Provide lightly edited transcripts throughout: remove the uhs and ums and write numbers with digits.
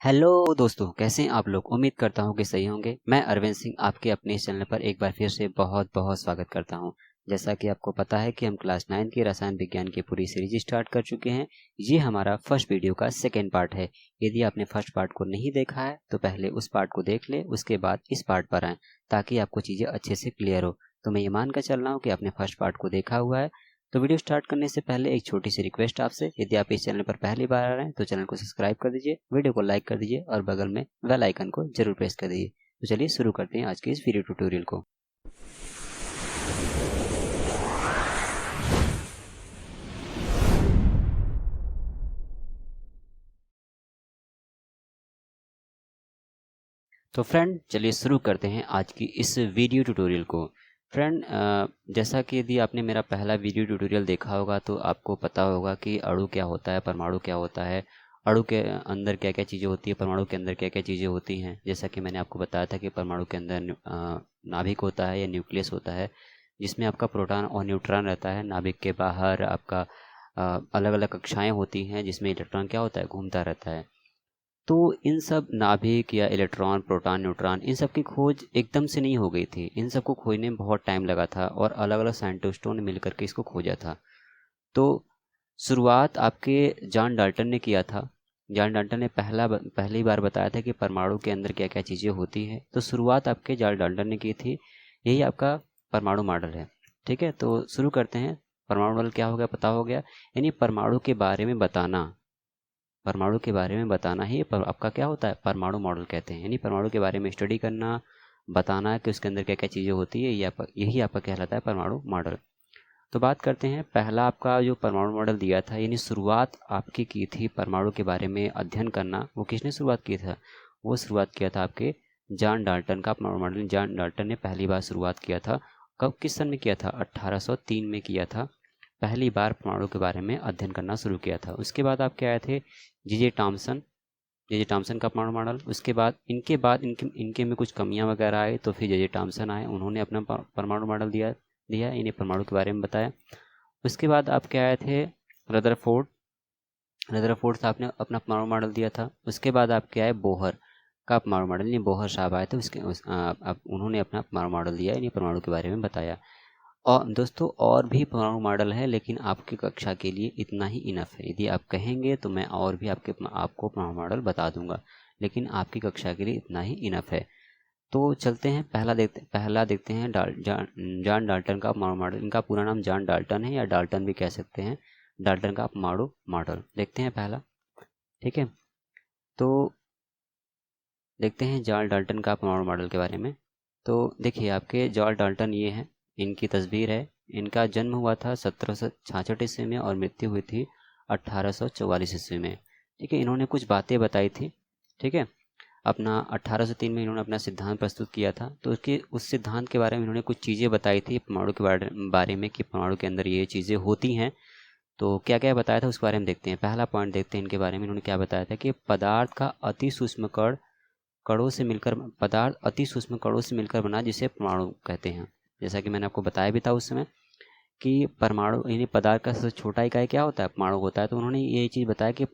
Hello दोस्तों, कैसे हैं आप लोग। उम्मीद करता हूं कि सही होंगे। मैं अरविंद सिंह आपके अपने इस चैनल पर एक बार फिर से बहुत बहुत स्वागत करता हूं। जैसा कि आपको पता है कि हम क्लास 9 की रसायन विज्ञान की पूरी सीरीज स्टार्ट कर चुके हैं। ये हमारा फर्स्ट वीडियो का सेकेंड पार्ट है। यदि आपने फर्स्ट पार्ट को नहीं देखा है तो पहले उस पार्ट को देख ले, उसके बाद इस पार्ट पर आएँ ताकि आपको चीज़ें अच्छे से क्लियर हो। तो मैं ये मान कर चल रहा हूँ कि आपने फर्स्ट पार्ट को देखा हुआ है। तो वीडियो स्टार्ट करने से पहले एक छोटी सी रिक्वेस्ट आपसे, यदि आप इस चैनल पर पहली बार आ रहे हैं तो चैनल को सब्सक्राइब कर दीजिए, वीडियो को लाइक कर दीजिए और बगल में बेल आइकन को जरूर प्रेस कर दीजिए। तो चलिए शुरू करते हैं आज के इस वीडियो ट्यूटोरियल को। तो फ्रेंड चलिए शुरू करते हैं आज की इस वीडियो ट्यूटोरियल को। फ्रेंड जैसा कि यदि आपने मेरा पहला वीडियो ट्यूटोरियल देखा होगा तो आपको पता होगा कि अणु क्या होता है, परमाणु क्या होता है, अणु के अंदर क्या क्या चीज़ें होती है, परमाणु के अंदर क्या क्या चीज़ें होती हैं। जैसा कि मैंने आपको बताया था कि परमाणु के अंदर नाभिक होता है या न्यूक्लियस होता है, जिसमें आपका प्रोटॉन और न्यूट्रॉन रहता है। नाभिक के बाहर आपका अलग अलग कक्षाएँ होती हैं जिसमें इलेक्ट्रॉन क्या होता है, घूमता रहता है। तो इन सब नाभिक या इलेक्ट्रॉन, प्रोटॉन, न्यूट्रॉन, इन सब की खोज एकदम से नहीं हो गई थी। इन सब को खोजने में बहुत टाइम लगा था और अलग अलग साइंटिस्टों ने मिलकर के इसको खोजा था। तो शुरुआत आपके जॉन डाल्टन ने किया था। जॉन डाल्टन ने पहली बार बताया था कि परमाणु के अंदर क्या क्या चीज़ें होती हैं। तो शुरुआत आपके जॉन डाल्टन ने की थी। यही आपका परमाणु मॉडल है। ठीक है, तो शुरू करते हैं। परमाणु मॉडल क्या हो गया, पता हो गया। यानी परमाणु के बारे में बताना, परमाणु के बारे में बताना ही आपका क्या होता है, परमाणु मॉडल कहते हैं। यानी परमाणु के बारे में स्टडी करना, बताना कि उसके अंदर क्या क्या चीज़ें होती है, यही आपका कहलाता है परमाणु मॉडल। तो बात करते हैं, पहला आपका जो परमाणु मॉडल दिया था, यानी शुरुआत आपकी की थी परमाणु के बारे में अध्ययन करना, वो किसने शुरुआत की था, वो शुरुआत किया था आपके जॉन डाल्टन का परमाणु मॉडल। जॉन डाल्टन ने पहली बार शुरुआत किया था। कब, किस सन में किया था, 1803 में किया था। पहली बार परमाणु के बारे में अध्ययन करना शुरू किया था। उसके बाद आपके आए थे जे टॉमसन, जे टॉमसन का परमाणु मॉडल। उसके बाद इनके इनके में कुछ कमियां वगैरह आई तो फिर जे टॉमसन आए, उन्होंने अपना परमाणु मॉडल दिया इन्हें परमाणु के बारे में बताया। उसके बाद आपके आए थे रदरफोर्ड। रदरफोर्ड साहब ने अपना परमाणु मॉडल दिया था। उसके बाद आपके आए बोहर का परमाणु मॉडल, यानी बोहर साहब आए थे। उन्होंने अपना परमाणु मॉडल दिया, यानी परमाणु के बारे में बताया। और दोस्तों और भी परमाणु मॉडल है, लेकिन आपकी कक्षा के लिए इतना ही इनफ है। यदि आप कहेंगे तो मैं और भी आपको परमाणु मॉडल बता दूंगा, लेकिन आपकी कक्षा के लिए इतना ही इनफ है। तो चलते हैं, पहला देखते हैं जॉन डाल्टन का परमाणु मॉडल। इनका पूरा नाम जॉन डाल्टन है या डाल्टन भी कह सकते हैं। डाल्टन का परमाणु मॉडल देखते हैं पहला। ठीक है, तो देखते हैं जॉन डाल्टन का परमाणु मॉडल के बारे में। तो देखिए आपके जॉन डाल्टन ये हैं, इनकी तस्वीर है। इनका जन्म हुआ था 1766 ईस्वी में और मृत्यु हुई थी 1844 ईस्वी में। ठीक है, इन्होंने कुछ बातें बताई थी। ठीक है, अपना 1803 में इन्होंने अपना सिद्धांत प्रस्तुत किया था। तो उस सिद्धांत के बारे में इन्होंने कुछ चीज़ें बताई थी परमाणु के बारे में कि परमाणु के अंदर ये चीज़ें होती हैं। तो क्या क्या बताया था उसके बारे में देखते हैं। पहला पॉइंट देखते हैं इनके बारे में। इन्होंने क्या बताया था कि पदार्थ अति सूक्ष्म कणों से मिलकर बना, जिसे परमाणु कहते हैं। जैसा कि मैंने आपको बताया भी था उस समय कि परमाणु यानी पदार्थ का सबसे छोटा इकाई क्या होता है, परमाणु होता है। तो उन्होंने ये चीज़ बताया कि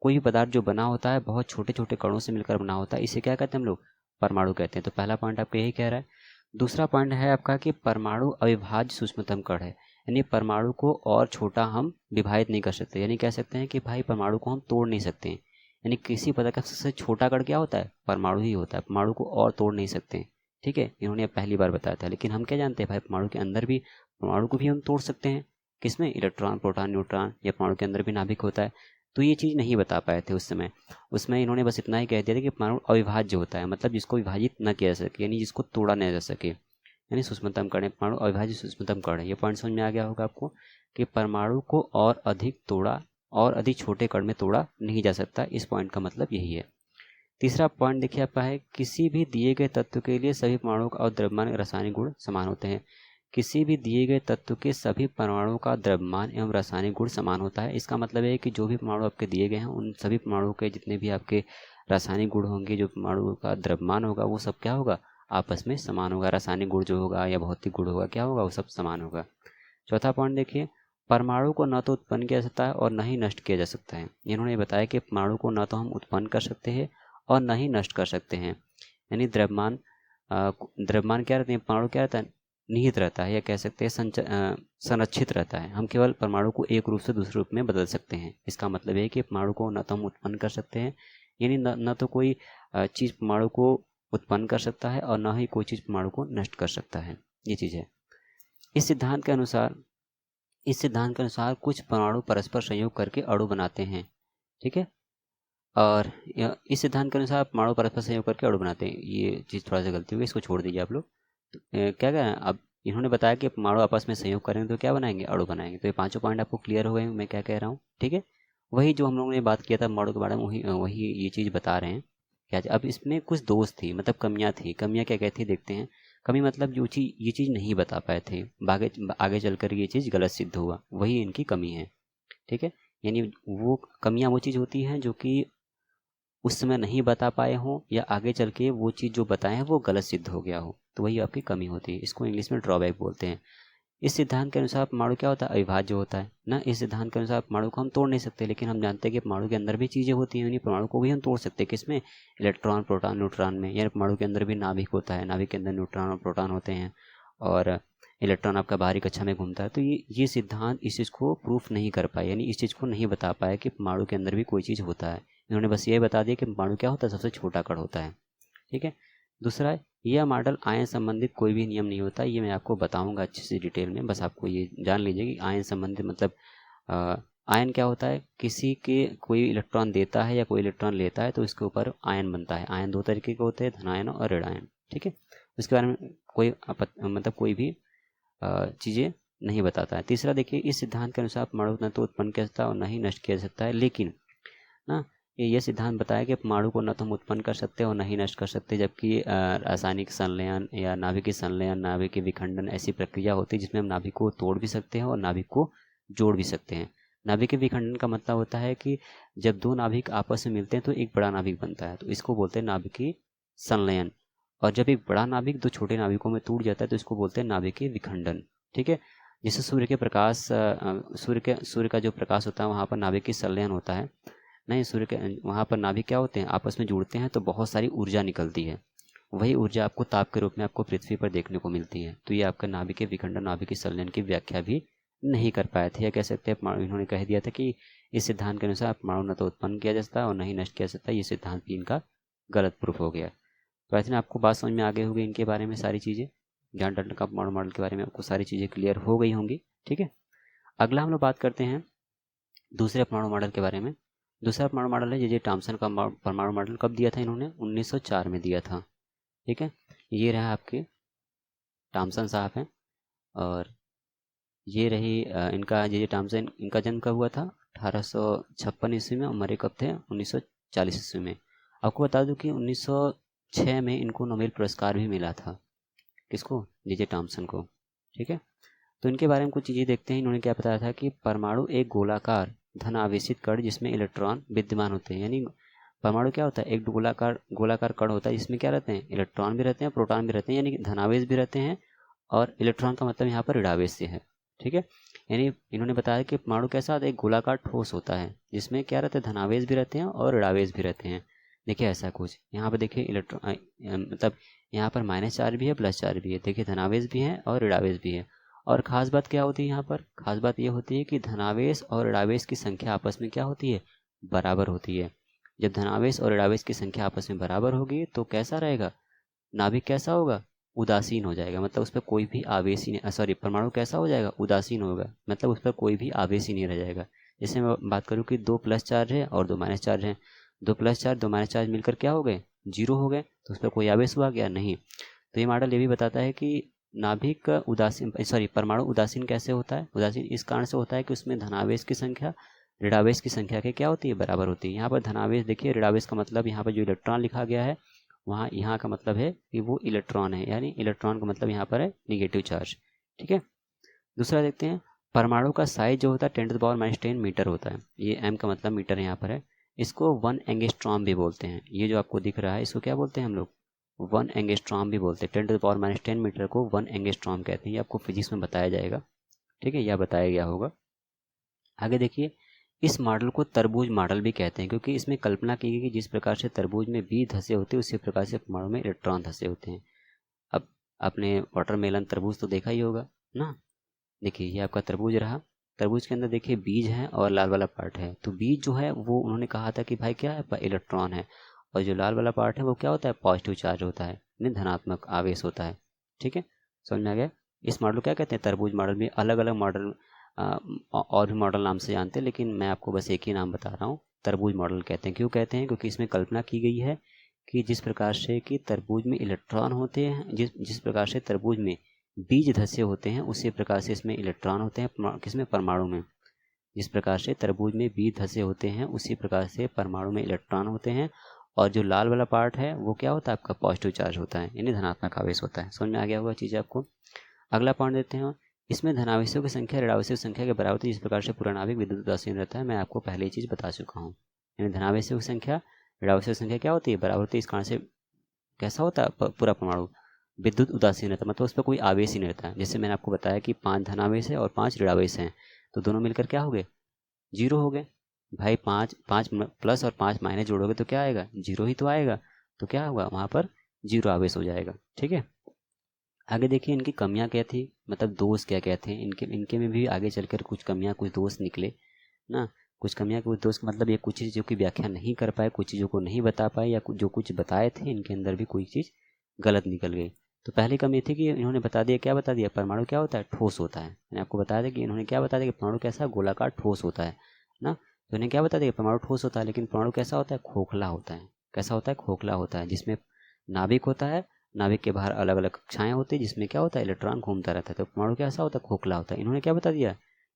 कोई भी पदार्थ जो बना होता है बहुत छोटे छोटे कणों से मिलकर बना होता है, इसे क्या कहते हैं हम लोग, परमाणु कहते हैं। तो पहला पॉइंट आपका यही कह रहा है। दूसरा पॉइंट है आपका कि परमाणु अविभाज्य सूक्ष्मतम कण है, यानी परमाणु को और छोटा हम विभाजित नहीं कर सकते। यानी कह सकते हैं कि भाई परमाणु को हम तोड़ नहीं सकते। यानी किसी पदार्थ का सबसे छोटा कण क्या होता है, परमाणु ही होता है। परमाणु को और तोड़ नहीं सकते। ठीक है, इन्होंने पहली बार बताया था। लेकिन हम क्या जानते हैं भाई, परमाणु के अंदर भी, परमाणु को भी हम तोड़ सकते हैं। किसमें, इलेक्ट्रॉन, प्रोटॉन, न्यूट्रॉन, या परमाणु के अंदर भी नाभिक होता है। तो ये चीज़ नहीं बता पाए थे उस समय। उसमें इन्होंने बस इतना ही कह दिया था कि परमाणु अविभाज्य होता है, मतलब जिसको विभाजित न किया जा सके, यानी जिसको तोड़ा नहीं जा सके, यानी सूक्ष्मतम कण। परमाणु अविभाज्य सूक्ष्मतम कण है। ये पॉइंट समझ में आ गया होगा आपको कि परमाणु को और अधिक छोटे कण में तोड़ा नहीं जा सकता। इस पॉइंट का मतलब यही है। तीसरा पॉइंट देखिए आपका है, किसी भी दिए गए तत्व के लिए सभी परमाणुओं का और द्रव्यमान रासायनिक गुण समान होते हैं। किसी भी दिए गए तत्व के सभी परमाणुओं का द्रव्यमान एवं रासायनिक गुण समान होता है। इसका मतलब है कि जो भी परमाणु आपके दिए गए हैं उन सभी परमाणुओं के जितने भी आपके रासायनिक गुण होंगे, जो परमाणु का द्रव्यमान होगा, वो सब क्या होगा, आपस में समान होगा। रासायनिक गुण जो होगा या भौतिक गुण होगा, क्या होगा, वो सब समान होगा। चौथा पॉइंट देखिए, परमाणु को न तो उत्पन्न किया जा सकता है और न ही नष्ट किया जा सकता है। इन्होंने बताया कि परमाणु को न तो हम उत्पन्न कर सकते हैं और न ही नष्ट कर सकते हैं। यानी द्रव्यमान क्या रहते हैं, परमाणु क्या रहता है, निहित रहता है, या कह सकते हैं संरक्षित रहता है। हम केवल परमाणु को एक रूप से दूसरे रूप में बदल सकते हैं। इसका मतलब है कि परमाणु को न तो हम उत्पन्न कर सकते हैं, यानी न तो कोई चीज़ परमाणु को उत्पन्न कर सकता है और न ही कोई चीज़ परमाणु को नष्ट कर सकता है। ये चीज़ है। इस सिद्धांत के अनुसार कुछ परमाणु परस्पर संयोग करके अणु बनाते हैं। ठीक है, और इस सिद्धांत के अनुसार परमाणु परस्पर संयोग करके अणु बनाते हैं। ये चीज़ थोड़ा सा गलती हुई, इसको छोड़ दीजिए आप लोग। तो क्या क्या है, अब इन्होंने बताया कि परमाणु आपस में संयोग करेंगे तो क्या बनाएंगे, अणु बनाएंगे। तो ये पांचों पॉइंट आपको क्लियर हो गए मैं क्या कह रहा हूँ। ठीक है, वही जो हम लोगों ने बात किया था परमाणु के बारे में, वही ये चीज़ बता रहे हैं। क्या अब इसमें कुछ दोष थी, मतलब कमियाँ थी। कमियाँ क्या क्या थी देखते हैं। कमी मतलब जो चीज़ ये चीज़ नहीं बता पाए थे, आगे चलकर ये चीज़ गलत सिद्ध हुआ, वही इनकी कमी है। ठीक है, यानी वो कमियाँ वो चीज़ होती हैं जो कि उस समय नहीं बता पाए हों, या आगे चल के वो चीज़ जो बताए हैं वो गलत सिद्ध हो गया हो, तो वही आपकी कमी होती है। इसको इंग्लिश में ड्रॉबैक बोलते हैं। इस सिद्धांत के अनुसार परमाणु क्या होता है, अविभाज्य होता है ना। इस सिद्धांत के अनुसार परमाणु को हम तोड़ नहीं सकते, लेकिन हम जानते हैं कि परमाणु के अंदर भी चीज़ें होती हैं, यानी परमाणु को भी हम तोड़ सकते हैं। किसमें, इलेक्ट्रॉन, प्रोटॉन, न्यूट्रॉन में। यानी परमाणु के अंदर भी नाभिक होता है, नाभिक के अंदर न्यूट्रॉन और प्रोटॉन होते हैं, और इलेक्ट्रॉन आपका बाहरी कक्षा में घूमता है। तो ये सिद्धांत इस चीज़ को प्रूफ नहीं कर पाए, यानी इस चीज़ को नहीं बता पाए कि परमाणु के अंदर भी कोई चीज़ होता है। इन्होंने बस ये बता दिया कि परमाणु क्या होता है, सबसे छोटा कण होता है। ठीक है, दूसरा, यह मॉडल आयन संबंधित कोई भी नियम नहीं होता। ये मैं आपको बताऊंगा अच्छे से डिटेल में, बस आपको ये जान लीजिए कि आयन संबंधित मतलब आयन क्या होता है, किसी के कोई इलेक्ट्रॉन देता है या कोई इलेक्ट्रॉन लेता है तो इसके ऊपर आयन बनता है। आयन दो तरीके के होते हैं, धनायन और ऋण आयन। ठीक है, इसके बारे में कोई भी चीज़ें नहीं बताता है। तीसरा देखिए, इस सिद्धांत के अनुसार परमाणु न तो उत्पन्न किया जा सकता है और न ही नष्ट किया जा सकता है, लेकिन ना ये सिद्धांत बताया कि परमाणु को न तो हम उत्पन्न कर सकते और न ही नष्ट कर सकते, जबकि रासायनिक संलयन या नाभिकीय संलयन, नाभिकीय विखंडन ऐसी प्रक्रिया होती है जिसमें हम नाभिक को तोड़ भी सकते हैं और नाभिक को जोड़ भी सकते हैं। नाभिकीय विखंडन का मतलब होता है कि जब दो नाभिक आपस में मिलते हैं तो एक बड़ा नाभिक बनता है, तो इसको बोलते हैं नाभिकीय संलयन। और जब एक बड़ा नाभिक दो छोटे नाभिकों में टूट जाता है तो इसको बोलते हैं नाभिकीय विखंडन। ठीक है, जैसे सूर्य के प्रकाश, सूर्य का जो प्रकाश होता है वहाँ पर नाभिकीय संलयन होता है। नहीं, सूर्य के वहाँ पर नाभिक क्या होते हैं, आपस में जुड़ते हैं तो बहुत सारी ऊर्जा निकलती है। वही ऊर्जा आपको ताप के रूप में आपको पृथ्वी पर देखने को मिलती है। तो ये आपका नाभिकीय विखंडन, नाभिकीय संलयन की व्याख्या भी नहीं कर पाए थे, या कह सकते हैं इन्होंने कह दिया था कि इस सिद्धांत के अनुसार परमाणु न तो उत्पन्न किया जा सकता और न ही नष्ट किया जा सकता। ये सिद्धांत भी इनका गलत प्रूफ हो गया। तो ऐसे आपको बात समझ में आ गई होगी इनके बारे में, सारी चीज़ें जॉन डाल्टन का परमाणु मॉडल के बारे में आपको सारी चीज़ें क्लियर हो गई होंगी। ठीक है, अगला हम लोग बात करते हैं दूसरे परमाणु मॉडल के बारे में। दूसरा परमाणु मॉडल है जे थॉम्सन का परमाणु मॉडल। कब दिया था इन्होंने, 1904 में दिया था। ठीक है, ये रहा आपके थॉम्सन साहब हैं, और ये रही इनका जे थॉम्सन। इनका जन्म कब हुआ था, 1856 ईस्वी में, और मरे कब थे, 1940 ईस्वी में। आपको बता दूं कि 1906 में इनको नोबेल पुरस्कार भी मिला था। किसको, जे थॉम्सन को। ठीक है, तो इनके बारे में कुछ चीज़ें देखते हैं। इन्होंने क्या बताया था कि परमाणु एक गोलाकार धन आवेशित कण जिसमें इलेक्ट्रॉन विद्यमान होते हैं। यानी परमाणु क्या होता है, एक गोलाकार कण होता है जिसमें क्या रहते हैं, इलेक्ट्रॉन भी रहते हैं, प्रोटॉन भी रहते हैं, यानी धनावेश भी रहते हैं, और इलेक्ट्रॉन का मतलब यहाँ पर ऋणावेश से है। ठीक है, यानी इन्होंने बताया कि परमाणु कैसा होता है, एक गोलाकार ठोस होता है जिसमें क्या रहते हैं, धनावेश भी रहते हैं और ऋणावेश भी रहते हैं। देखिए ऐसा कुछ यहाँ पर देखिए, इलेक्ट्रॉन मतलब यहाँ पर माइनस चार्ज भी है, प्लस चार्ज भी है। देखिए धनावेश भी है और ऋणावेश भी है। और ख़ास बात क्या होती है यहाँ पर, खास बात ये होती है कि धनावेश और ऋणावेश की संख्या आपस में क्या होती है, बराबर होती है। जब धनावेश और ऋणावेश की संख्या आपस में बराबर होगी तो कैसा रहेगा, नाभिक कैसा होगा, उदासीन हो जाएगा। मतलब उस पर कोई भी आवेश ही नहीं, सॉरी, परमाणु कैसा हो जाएगा, उदासीन होगा। मतलब उस पर कोई भी आवेश ही नहीं रह जाएगा। जैसे मैं बात करूँ कि 2 प्लस चार्ज है और 2 माइनस चार्ज है, 2 प्लस चार्ज 2 माइनस चार्ज मिलकर क्या हो गए, 0 हो गए। तो उस पर कोई आवेश हुआ क्या, नहीं। तो ये मॉडल ये भी बताता है कि नाभिक उदासीन, सॉरी, परमाणु उदासीन कैसे होता है। उदासीन इस कारण से होता है कि उसमें धनावेश की संख्या ऋणावेश की संख्या के क्या होती है, बराबर होती है। यहाँ पर धनावेश देखिए, ऋणावेश का मतलब यहाँ पर जो इलेक्ट्रॉन लिखा गया है वहाँ यहाँ का मतलब है कि वो इलेक्ट्रॉन है, यानी इलेक्ट्रॉन का मतलब यहाँ पर है निगेटिव चार्ज। ठीक है, दूसरा देखते हैं, परमाणु का साइज जो होता है 10⁻⁻10 मीटर होता है। ये m का मतलब मीटर यहाँ पर है। इसको 1 एंगस्ट्रॉम भी बोलते हैं। ये जो आपको दिख रहा है इसको क्या बोलते हैं हम लोग, 1 एंगस्ट्रॉम भी बोलते हैं। 10⁻10 मीटर को 1 एंगस्ट्रॉम कहते हैं। ये आपको फिजिक्स में बताया जाएगा। ठीक है, यह बताया गया होगा। आगे देखिए, इस मॉडल को तरबूज मॉडल भी कहते हैं क्योंकि इसमें कल्पना की गई कि जिस प्रकार से तरबूज में बीज धंसे होते हैं उसी प्रकार से परमाणु में इलेक्ट्रॉन धंसे होते हैं। अब आपने वाटरमेलन तरबूज तो देखा ही होगा ना। देखिए ये आपका तरबूज रहा, तरबूज के अंदर देखिए बीज है और लाल वाला पार्ट है। तो बीज जो है वो उन्होंने कहा था कि भाई क्या है, इलेक्ट्रॉन है, और जो लाल वाला पार्ट है वो क्या होता है, पॉजिटिव चार्ज होता है, यानी धनात्मक आवेश होता है। ठीक है, समझ में आ गया। इस मॉडल को क्या कहते हैं, तरबूज मॉडल। में अलग अलग मॉडल और भी मॉडल नाम से जानते हैं, लेकिन मैं आपको बस एक ही नाम बता रहा हूँ, तरबूज मॉडल कहते हैं। क्यों कहते हैं, क्योंकि इसमें कल्पना की गई है कि जिस प्रकार से कि तरबूज में इलेक्ट्रॉन होते हैं, जिस प्रकार से तरबूज में बीज धंसे होते हैं उसी प्रकार से इसमें इलेक्ट्रॉन होते हैं, किसमें, परमाणु में। जिस प्रकार से तरबूज में बीज धंसे होते हैं उसी प्रकार से परमाणु में इलेक्ट्रॉन होते हैं, और जो लाल वाला पार्ट है वो क्या होता है, आपका पॉजिटिव चार्ज होता है, यानी धनात्मक आवेश होता है। समझ में आ गया होगा चीज़ आपको। अगला पॉइंट देते हैं, इसमें धनावेशों की संख्या ऋणावेशों की संख्या के बराबर होती है। जिस प्रकार से पूरा नाभिक विद्युत उदासीन रहता है, मैं आपको पहले ही चीज़ बता चुका हूँ। यानी धनावेशों की संख्या ऋणावेशों की संख्या क्या होती है, बराबर होती है। इस कारण से कैसा होता है, पूरा परमाणु विद्युत उदासीन रहता है, मतलब उस पर कोई आवेश ही नहीं रहता है। जैसे मैंने आपको बताया कि 5 धनावेश है और 5 ऋणावेश हैं, तो दोनों मिलकर क्या हो गए, 0 हो गए। भाई 5 प्लस और 5 माइनस जोड़ोगे तो क्या आएगा, 0 ही तो आएगा। तो क्या होगा, वहाँ पर 0 आवेश हो जाएगा। ठीक है, आगे देखिए इनकी कमियां क्या थी, मतलब दोष क्या क्या थे इनके इनके में भी आगे चलकर कुछ कमियां कुछ दोष निकले ना। कुछ कमियां कुछ दोष, मतलब ये कुछ चीज़ों की व्याख्या नहीं कर पाए, कुछ चीज़ों को नहीं बता पाए, या जो कुछ बताए थे इनके अंदर भी कोई चीज़ गलत निकल गई। तो पहली कमी थी कि इन्होंने बता दिया, क्या बता दिया, परमाणु क्या होता है, ठोस होता है। मैंने आपको बताया था कि इन्होंने क्या बता दिया कि परमाणु कैसा, गोलाकार ठोस होता है ना। तो इन्हें क्या बता दिया, परमाणु ठोस होता है, लेकिन परमाणु कैसा होता है, खोखला होता है। कैसा होता है, खोखला होता है, जिसमें नाभिक होता है, नाभिक के बाहर अलग अलग कक्षाएं होती है जिसमें क्या होता है, इलेक्ट्रॉन घूमता रहता है। तो परमाणु कैसा होता है, खोखला होता है। इन्होंने क्या बता दिया,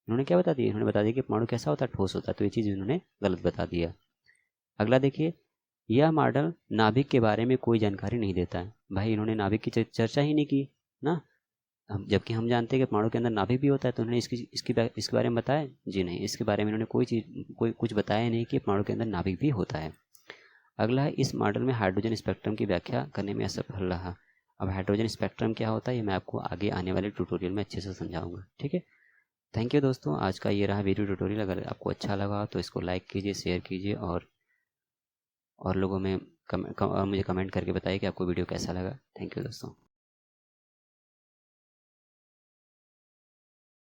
इन्होंने बता दिया कि परमाणु कैसा होता है, ठोस होता है। तो ये चीज़ इन्होंने गलत बता दिया। अगला देखिए, यह मॉडल नाभिक के बारे में कोई जानकारी नहीं देता है। भाई इन्होंने नाभिक की चर्चा ही नहीं की ना। जबकि हम जानते हैं कि परमाणु के अंदर नाभिक भी होता है, तो उन्होंने इसके बारे में बताया जी नहीं, इसके बारे में इन्होंने कोई कुछ बताया नहीं कि परमाणु के अंदर नाभिक भी होता है। अगला है, इस मॉडल में हाइड्रोजन स्पेक्ट्रम की व्याख्या करने में असफल रहा। अब हाइड्रोजन स्पेक्ट्रम क्या होता है ये मैं आपको आगे आने वाले ट्यूटोरियल में अच्छे से समझाऊंगा। ठीक है, थैंक यू दोस्तों, आज का ये रहा वीडियो ट्यूटोरियल। अगर आपको अच्छा लगा तो इसको लाइक कीजिए, शेयर कीजिए, और लोगों में मुझे कमेंट करके बताइए कि आपको वीडियो कैसा लगा। थैंक यू दोस्तों।